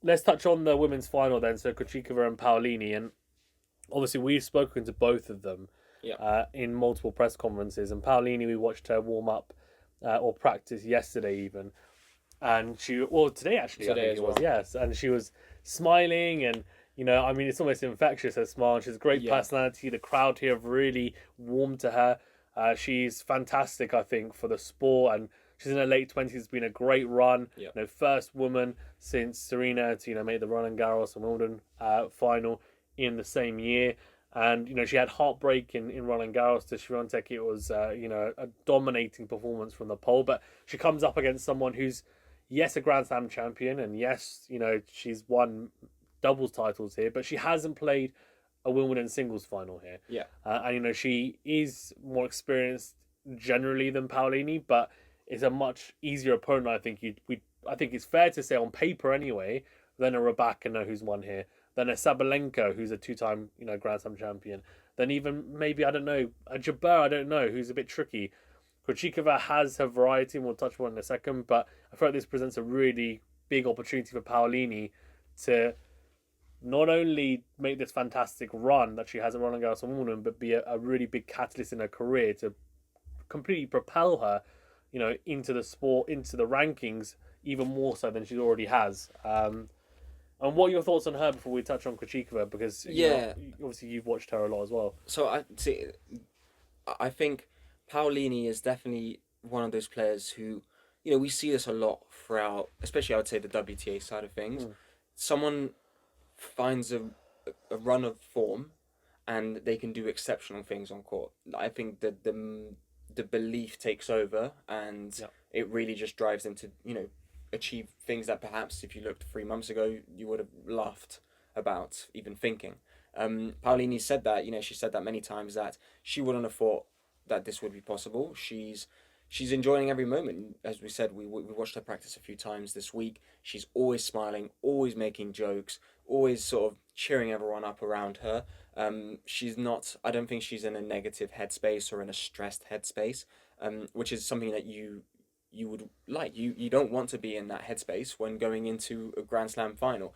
let's touch on the women's final then. So Krejcikova and Paolini, and obviously we've spoken to both of them Yeah. in multiple press conferences. And Paolini, we watched her warm up or practice yesterday even, and today actually I Today think as it was, well. yes, and she was smiling and. I mean, it's almost infectious, her smile. She has a great Yeah. personality. The crowd here have really warmed to her. She's fantastic, I think, for the sport, and she's in her late 20s. It's been a great run. Yeah. First woman since Serena to make the Roland Garros and Wimbledon final in the same year. And she had heartbreak in Roland Garros to Swiatek. It was a dominating performance from the pole, but she comes up against someone who's yes a Grand Slam champion, and yes she's won doubles titles here, but she hasn't played a Wimbledon singles final here. Yeah. And she is more experienced generally than Paolini, but it's a much easier opponent. I think it's fair to say on paper anyway, than a Rybakina who's won here, than a Sabalenka who's a two-time Grand Slam champion, than even maybe I don't know a Jabeur, I don't know, who's a bit tricky. Krejcikova has her variety, and we'll touch on in a second, but I feel like this presents a really big opportunity for Paolini to not only make this fantastic run that she has at Roland Garros and Wimbledon, but be a really big catalyst in her career to completely propel her, into the sport, into the rankings, even more so than she already has. And what are your thoughts on her before we touch on Krejcikova? Because Yeah. obviously you've watched her a lot as well. So I see. I think Paolini is definitely one of those players who, we see this a lot throughout, especially I would say the WTA side of things. Someone finds a run of form and they can do exceptional things on court. I think that the belief takes over and it really just drives them to, achieve things that perhaps if you looked 3 months ago, you would have laughed about even thinking. Paolini said that, she said that many times that she wouldn't have thought that this would be possible. She's enjoying every moment. As we said, we watched her practice a few times this week. She's always smiling, always making jokes, always sort of cheering everyone up around her. She's not. I don't think she's in a negative headspace or in a stressed headspace, which is something that you would like. You don't want to be in that headspace when going into a Grand Slam final,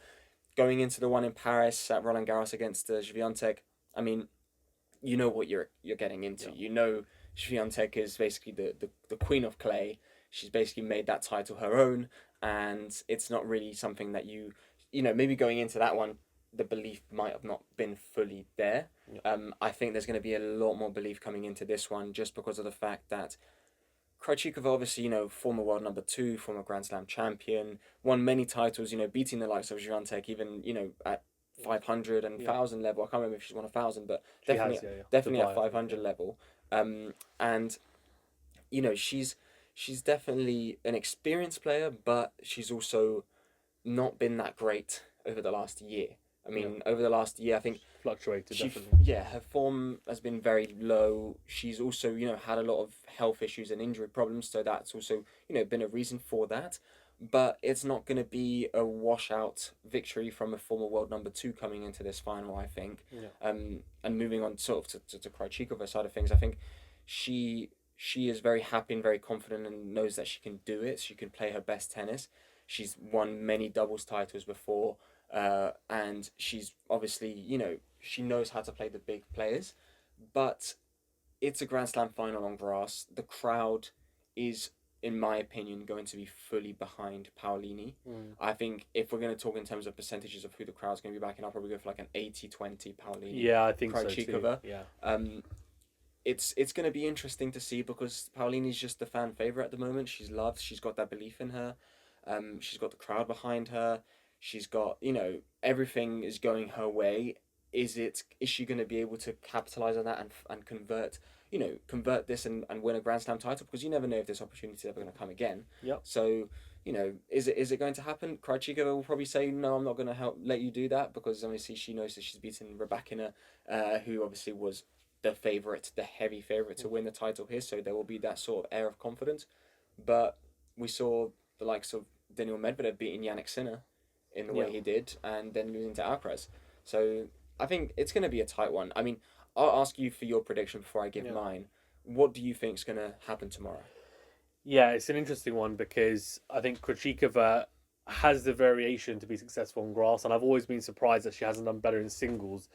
going into the one in Paris at Roland Garros against Swiatek. I mean, you know what you're getting into. Swiatek is basically the queen of clay. She's basically made that title her own, and it's not really something that maybe going into that one, the belief might have not been fully there. I think there's going to be a lot more belief coming into this one just because of the fact that Krejcikova, obviously, former world number 2, former Grand Slam champion, won many titles, beating the likes of Swiatek, even, at 500 and 1,000 level. I can't remember if she's won 1,000, but definitely at 500 level. And she's definitely an experienced player, but she's also not been that great over the last year. I mean, over the last year, I think fluctuated definitely. her form has been very low. She's also had a lot of health issues and injury problems, so that's also been a reason for that. But it's not going to be a washout victory from a former world number 2 coming into this final, I think. And moving on sort of to Krejcikova side of things, I think she is very happy and very confident and knows that she can do it. She can play her best tennis. She's won many doubles titles before, and she's obviously she knows how to play the big players. But it's a Grand Slam final on grass. The crowd is, in my opinion, going to be fully behind Paolini. I think if we're going to talk in terms of percentages of who the crowd's going to be backing, I'll probably go for like an 80-20 Paolini. Yeah, I think Krejcikova. So too. Yeah. It's going to be interesting to see because Paolini's just the fan favorite at the moment. She's loved. She's got that belief in her. She's got the crowd behind her. She's got everything is going her way. Is she going to be able to capitalize on that and convert this and win a Grand Slam title? Because you never know if this opportunity is ever going to come again. Yep. So is it going to happen? Krejcikova will probably say no. I'm not going to let you do that because obviously she knows that she's beaten Rybakina, who obviously was the favorite, the heavy favorite to win the title here. So there will be that sort of air of confidence. But we saw the likes of Daniil Medvedev beating Yannick Sinner in the way he did, and then losing to Alcaraz. So I think it's going to be a tight one. I mean, I'll ask you for your prediction before I give mine. What do you think is going to happen tomorrow? Yeah, it's an interesting one because I think Krejcikova has the variation to be successful on grass, and I've always been surprised that she hasn't done better in singles.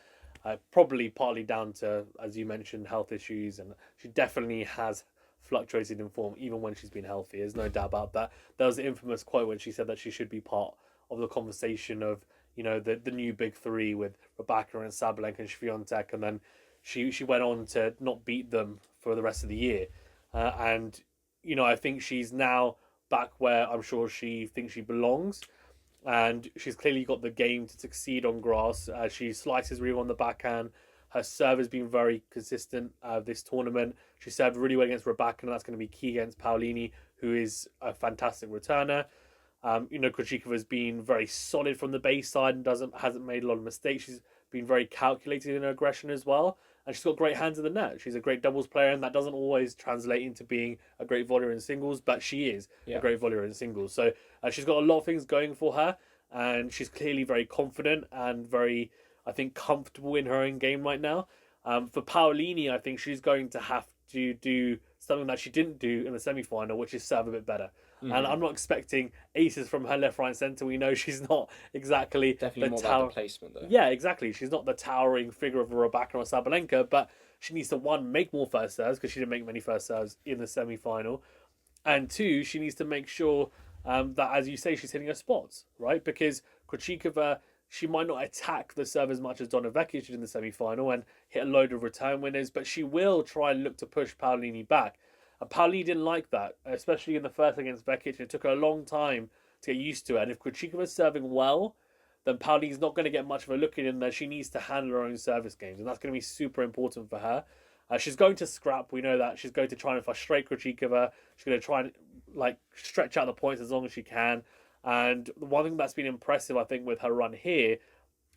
Probably partly down to, as you mentioned, health issues, and she definitely has fluctuated in form even when she's been healthy. There's no doubt about that. There was an infamous quote when she said that she should be part of the conversation of the new big three with Rebecca and Sabalenka and Swiatek, and then she went on to not beat them for the rest of the year, and I think she's now back where I'm sure she thinks she belongs, and she's clearly got the game to succeed on grass. She slices really on the backhand. Her serve has been very consistent this tournament. She served really well against Rebecca, and that's going to be key against Paolini, who is a fantastic returner. Krejcikova has been very solid from the base side and hasn't made a lot of mistakes. She's been very calculated in her aggression as well, and she's got great hands in the net. She's a great doubles player, and that doesn't always translate into being a great volleyer in singles, but she is a great volleyer in singles. So she's got a lot of things going for her, and she's clearly very confident and very, I think, comfortable in her own game right now. For Paolini, I think she's going to have to do something that she didn't do in the semi-final, which is serve a bit better. And I'm not expecting aces from her left, right, and centre. We know she's not exactly definitely more about the placement, though. Yeah, exactly. She's not the towering figure of a Rebecca or Sabalenka, but she needs to, one, make more first serves because she didn't make many first serves in the semi-final, and two, she needs to make sure that, as you say, she's hitting her spots, right? Because Krejcikova, she might not attack the serve as much as Donna Vekic did in the semi-final and hit a load of return winners, but she will try and look to push Paolini back. And Paolini didn't like that, especially in the first against Vekic. It took her a long time to get used to it. And if Krejcikova's serving well, then Paolini's not going to get much of a look in there. She needs to handle her own service games, and that's going to be super important for her. She's going to scrap. We know that. She's going to try and frustrate Krejcikova. She's going to try and stretch out the points as long as she can. And the one thing that's been impressive, I think, with her run here,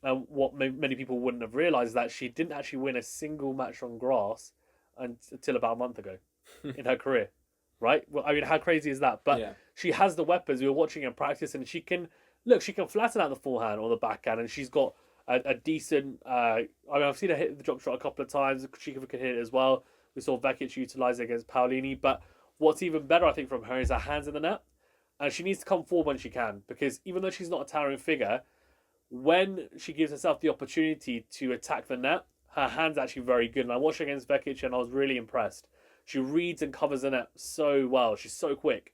and what many people wouldn't have realised, is that she didn't actually win a single match on grass until about a month ago in her career, right? Well, I mean, how crazy is that? But she has the weapons. We were watching her practice, and she can flatten out the forehand or the backhand, and she's got a decent. I've seen her hit the drop shot a couple of times. Krejcikova can hit it as well. We saw Vekic utilise it against Paolini, but what's even better, I think, from her is her hands in the net. And she needs to come forward when she can, because even though she's not a towering figure, when she gives herself the opportunity to attack the net, her hand's actually very good. And I watched her against Vekic, and I was really impressed. She reads and covers the net so well. She's so quick.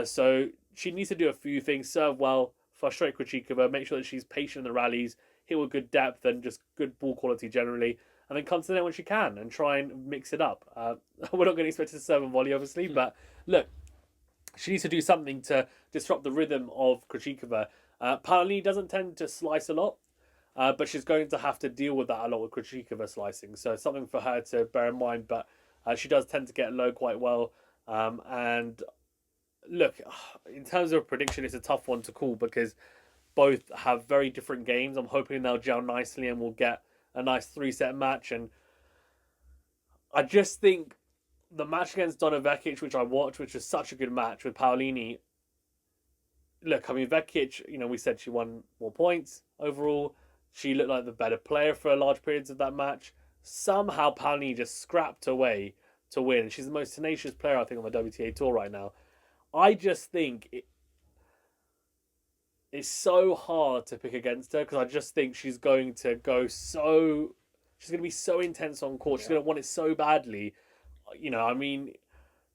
So she needs to do a few things: serve well, frustrate Krejcikova, make sure that she's patient in the rallies, hit with good depth and just good ball quality generally, and then come to the net when she can and try and mix it up. We're not going to expect her to serve and volley, obviously, but look, she needs to do something to disrupt the rhythm of Krejcikova. Paolini doesn't tend to slice a lot, but she's going to have to deal with that a lot with Krejcikova slicing. So it's something for her to bear in mind. But she does tend to get low quite well. And look, in terms of prediction, it's a tough one to call because both have very different games. I'm hoping they'll gel nicely and we'll get a nice 3-set match. And I just think the match against Donna Vekic, which I watched, which was such a good match with Paolini. Look, I mean, Vekic, we said she won more points overall. She looked like the better player for large periods of that match. Somehow Paolini just scrapped away to win. She's the most tenacious player, I think, on the WTA Tour right now. I just think it's so hard to pick against her because I just think she's going to go so... She's going to be so intense on court. She's going to want it so badly. I mean,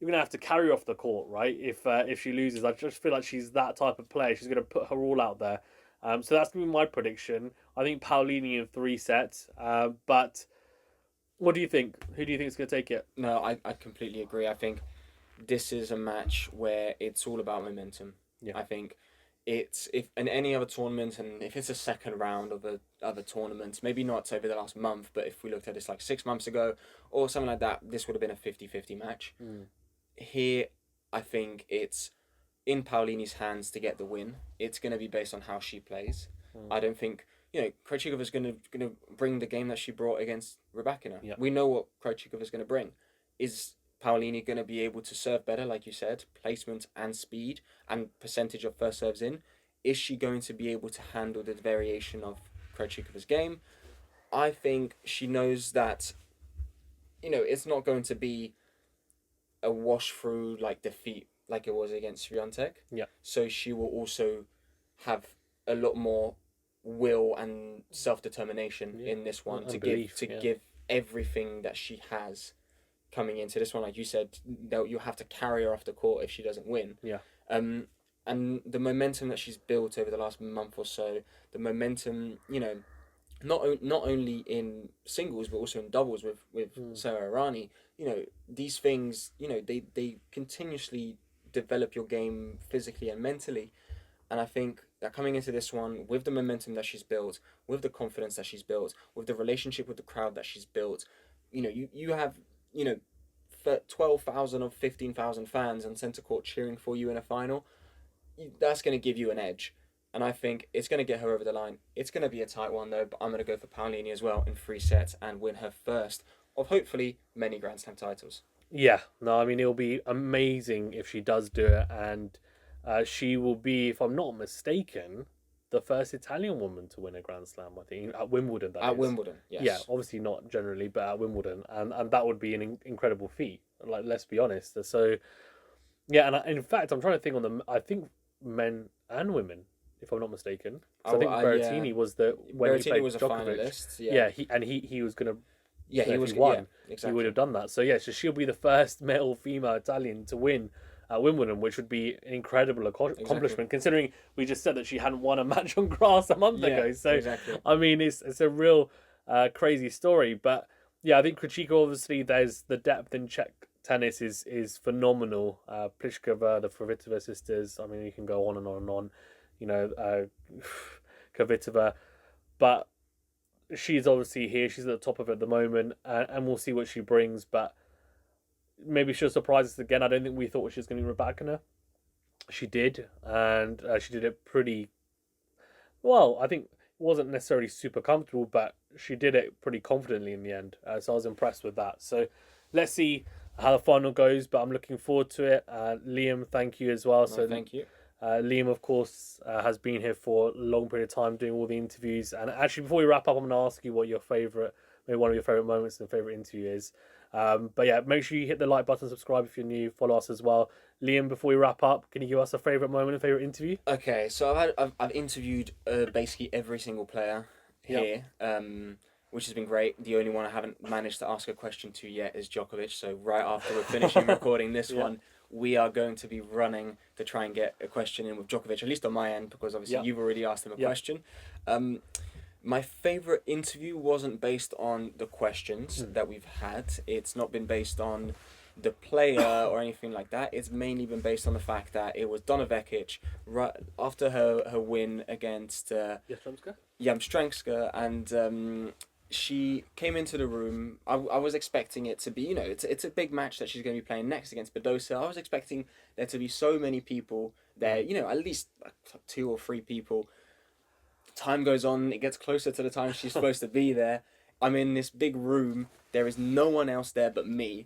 you're going to have to carry her off the court, right? If she loses. I just feel like she's that type of player. She's going to put her all out there. So that's going to be my prediction. I think Paolini in 3 sets. But what do you think? Who do you think is going to take it? No, I completely agree. I think this is a match where it's all about momentum. Yeah. I think it's, if in any other tournament, and if it's a second round of other tournaments, maybe not over the last month, but if we looked at this like 6 months ago or something like that, this would have been a 50-50 match. Here, I think it's in Paolini's hands to get the win. It's going to be based on how she plays. I don't think, Krejcikova's going to bring the game that she brought against Rebecca. Yeah. We know what Krejcikova's going to bring. Is Paolini going to be able to serve better, like you said, placement and speed and percentage of first serves in? Is she going to be able to handle the variation of Krejcikova's game? I think she knows that, it's not going to be a wash through like defeat like it was against Swiatek. Yeah. So she will also have a lot more will and self-determination in this one to give everything that she has coming into this one. Like you said, you'll have to carry her off the court if she doesn't win. Yeah. And the momentum that she's built over the last month or so, the momentum, not only in singles but also in doubles with Sarah Irani, these things, they continuously develop your game physically and mentally. And I think that coming into this one, with the momentum that she's built, with the confidence that she's built, with the relationship with the crowd that she's built, you have, 12,000 or 15,000 fans on centre court cheering for you in a final. That's going to give you an edge. And I think it's going to get her over the line. It's going to be a tight one, though, but I'm going to go for Paolini as well in 3 sets and win her first of hopefully many Grand Slam titles. Yeah, no, I mean, it'll be amazing if she does do it, and she will be, if I'm not mistaken, the first Italian woman to win a Grand Slam, I think, at Wimbledon. At Wimbledon, yes. Yeah, obviously not generally, but at Wimbledon, and that would be an incredible feat. Like, let's be honest. So, yeah, and in fact, I'm trying to think I think men and women, if I'm not mistaken. So I think Berrettini was when he played was a Djokovic. finalist. Yeah, he was gonna. Yeah, he was won. Yeah, exactly. He would have done that. So yeah, so she'll be the first male-female Italian to win at Wimbledon, which would be an incredible accomplishment, considering we just said that she hadn't won a match on grass a month ago. So exactly. I mean, it's a real crazy story. But yeah, I think Krejcikova, obviously, there's the depth in Czech tennis is phenomenal. Pliskova, the Kvitova sisters. I mean, you can go on and on and on. Kvitova, but she's obviously here. She's at the top of it at the moment, and we'll see what she brings. But maybe she'll surprise us again. I don't think we thought she was going to be Rybakina. She did, and she did it pretty well. I think it wasn't necessarily super comfortable, but she did it pretty confidently in the end. So I was impressed with that. So let's see how the final goes, but I'm looking forward to it. Liam, thank you as well. Thank you. Liam, of course, has been here for a long period of time doing all the interviews. And actually, before we wrap up, I'm going to ask you what maybe one of your favourite moments and favourite interview is. But yeah, make sure you hit the like button, subscribe if you're new, follow us as well. Liam, before we wrap up, can you give us a favourite moment and favourite interview? Okay, so I've interviewed basically every single player here, which has been great. The only one I haven't managed to ask a question to yet is Djokovic. So right after we're finishing recording this one, we are going to be running to try and get a question in with Djokovic, at least on my end, because obviously you've already asked him a question. My favourite interview wasn't based on the questions that we've had. It's not been based on the player or anything like that. It's mainly been based on the fact that it was Donna Vekic right after her win against Jamstranska, and she came into the room. I was expecting it to be, it's a big match that she's going to be playing next against Badosa. I was expecting there to be so many people there, at least 2 or 3 people. Time goes on, it gets closer to the time she's supposed to be there. I'm in this big room, there is no one else there but me.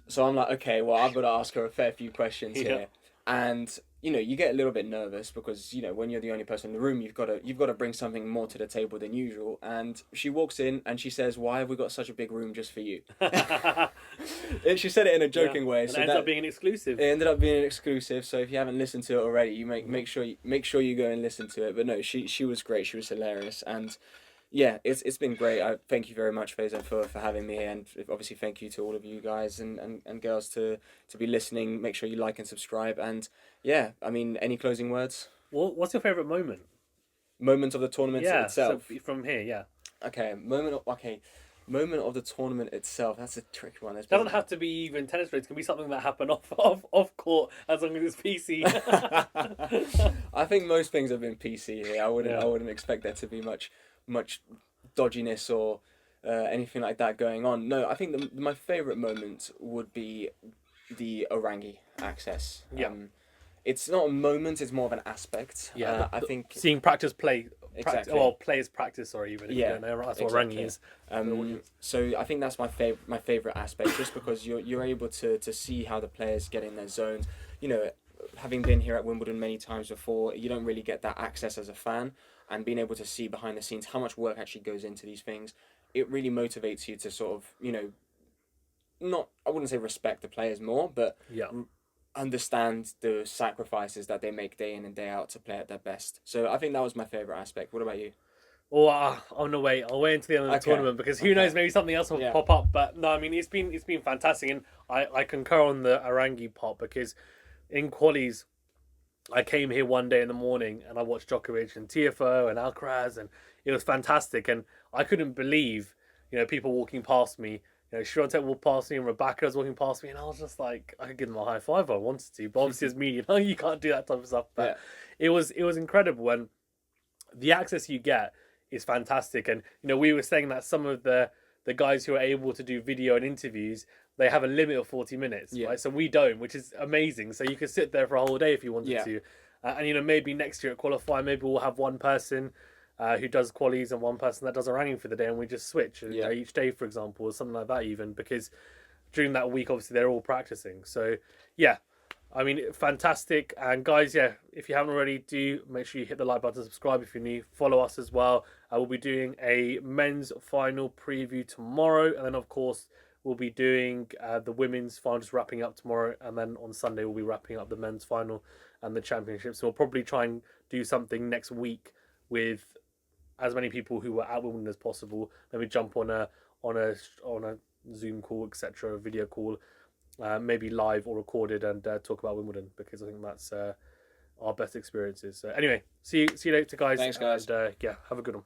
So I'm like, okay, well, I've got to ask her a fair few questions here. And, you get a little bit nervous because, when you're the only person in the room, you've got to bring something more to the table than usual. And she walks in and she says, "Why have we got such a big room just for you?" And she said it in a joking way. And so it ended up being an exclusive. It ended up being an exclusive. So if you haven't listened to it already, you make sure you go and listen to it. But no, she was great. She was hilarious. And yeah, it's been great. I thank you very much, Faisal, for having me, and obviously thank you to all of you guys and girls to be listening. Make sure you like and subscribe. And yeah, I mean, any closing words? Well, what's your favourite moment? Moment of the tournament itself. So from here, yeah. Okay, moment of the tournament itself. That's a tricky one. It doesn't have to be even tennis related. It can be something that happened off court, as long as it's PC. I think most things have been PC here. I wouldn't expect there to be much dodginess or anything like that going on. No, I think my favourite moment would be the Orangi access. Yeah. It's not a moment, it's more of an aspect. Yeah, I think seeing practice play. Exactly. Well, players practice, or even if you don't know, that's what Orangi is. So I think that's my favourite aspect, just because you're able to see how the players get in their zones. Having been here at Wimbledon many times before, you don't really get that access as a fan, and being able to see behind the scenes how much work actually goes into these things, it really motivates you to sort of, I wouldn't say respect the players more, but understand the sacrifices that they make day in and day out to play at their best. So I think that was my favorite aspect. What about you? Or I'm gonna wait. I'll wait until the end of the Okay. tournament because who knows? Maybe something else will Yeah. pop up. But no, I mean it's been fantastic, and I concur on the Arangi part because in qualies I came here one day in the morning and I watched Djokovic and TFO and Alcaraz, and it was fantastic. And I couldn't believe, people walking past me. Shriontek walked past me and Rebecca was walking past me, and I was just like, I could give them a high five if I wanted to, but obviously as media, you can't do that type of stuff. But it was incredible, and the access you get is fantastic. And we were saying that some of the guys who are able to do video and interviews, they have a limit of 40 minutes, right? So we don't, which is amazing. So you could sit there for a whole day if you wanted to. And maybe next year at qualify, maybe we'll have one person who does qualies and one person that does a ranking for the day, and we just switch each day, for example, or something like that. Even because during that week, obviously they're all practicing. So yeah, I mean, fantastic. And guys, if you haven't already, do make sure you hit the like button, subscribe if you're new, follow us as well. We'll be doing a men's final preview tomorrow, and then of course we'll be doing the women's final, just wrapping up tomorrow, and then on Sunday we'll be wrapping up the men's final and the championship. So we'll probably try and do something next week with as many people who were at Wimbledon as possible. Then we jump on a Zoom call, etc., a video call, maybe live or recorded, and talk about Wimbledon, because I think that's our best experiences. So anyway, see you later, guys. Thanks, guys. And have a good one.